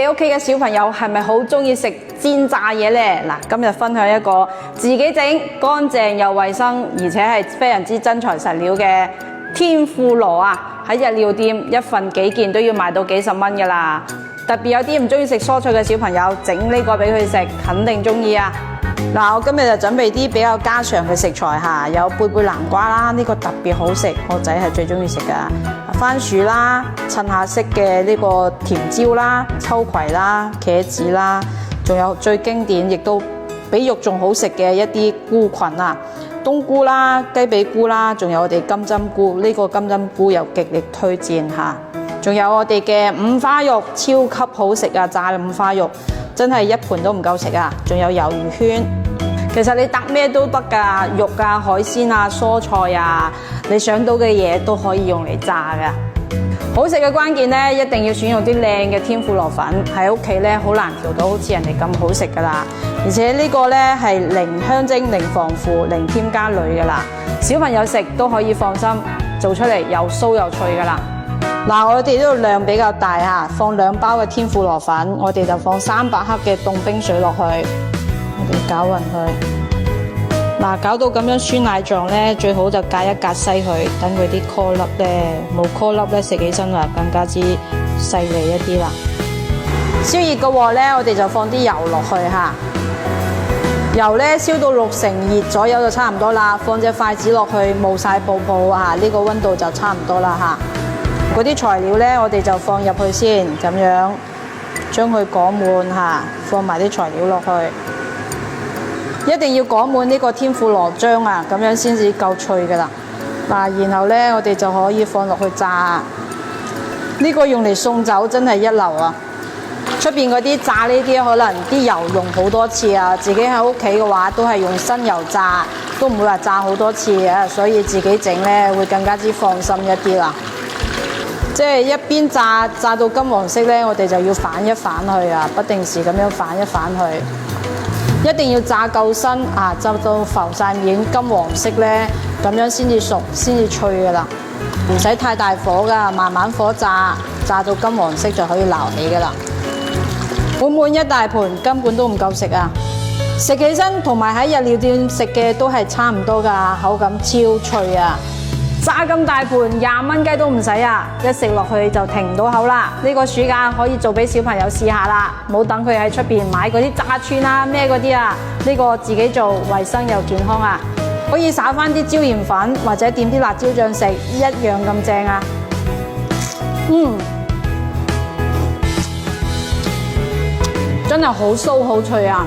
你屋企嘅小朋友係咪好中意食煎炸嘢呢？嗱，今日分享一個自己整乾淨又衛生，而且係非常之真材實料嘅天婦羅啊！喺日料店一份幾件都要賣到幾十蚊噶啦。特別有啲唔中意食蔬菜嘅小朋友，整呢個俾佢食，肯定中意啊！嗱，我今日就準備啲比較家常嘅食材嚇，有貝南瓜啦，呢個特別好食，我仔係最中意食噶。番薯啦，襯下色嘅呢個甜椒啦、秋葵啦、茄子啦，仲有最經典亦都比肉仲好食嘅一啲菇群啊，冬菇啦、雞髀菇啦，仲有我哋金針菇，呢個金針菇又極力推薦嚇。仲有我哋嘅五花肉，超級好食啊！炸五花肉真係一盤都唔夠食啊！仲有魷魚圈，其實你搭咩都得㗎，肉啊、海鮮啊、蔬菜啊，你想到嘅嘢都可以用嚟炸㗎。好食嘅關鍵呢，一定要選用啲靚嘅天婦羅粉，喺屋企呢好難調到好似人哋咁好食㗎啦。而且呢個呢係零香精、零防腐、零添加鋁㗎啦，小朋友食都可以放心，做出嚟又酥又脆㗎啦。嗱，我哋呢度量比較大嚇，放2包嘅天婦羅粉，我哋就放300克嘅凍冰水落去，我哋攪勻佢。嗱，搞到咁樣酸奶狀咧，最好就隔一隔篩佢，等佢啲顆粒咧冇顆粒咧，食起身啊更加之細膩一啲啦。燒熱個鑊咧，我哋就放啲油落去嚇，油咧燒到60%熱左右就差唔多啦，放隻筷子落去冒晒泡泡嚇，呢個溫度就差唔多啦嚇。嗰啲材料呢，我哋就放入去先，咁樣將佢裹滿嚇，放埋啲材料落去，一定要裹滿呢個天婦羅漿啊，咁樣先至夠脆噶啦。嗱，然後呢，我哋就可以放落去炸。呢個用嚟送酒真係一流啊！出邊嗰啲炸呢啲，可能啲油用好多次啊，自己喺屋企嘅話都係用新油炸，都唔會話炸好多次嘅，所以自己整呢會更加之放心一啲啦。即係一邊炸到金黃色呢，我哋就要反一反佢啊，不定時咁樣反一反佢，一定要炸夠身啊，炸到浮晒面金黃色呢，咁樣先至熟，先至脆噶啦，唔使太大火噶，慢慢火炸，炸到金黃色就可以撈起噶啦。滿一大盤根本都唔夠食啊！食起身同埋喺日料店食嘅都係差唔多噶，口感超脆啊！炸咁大盤20蚊雞都唔使啊！一食落去就停唔到口啦！呢個暑假可以做俾小朋友試下啦，唔好等佢喺出邊買嗰啲炸串啊咩嗰啲啊！呢個自己做，衛生又健康啊！可以撒翻啲椒鹽粉或者點啲辣椒醬食，一樣咁正啊！真係好酥好脆啊！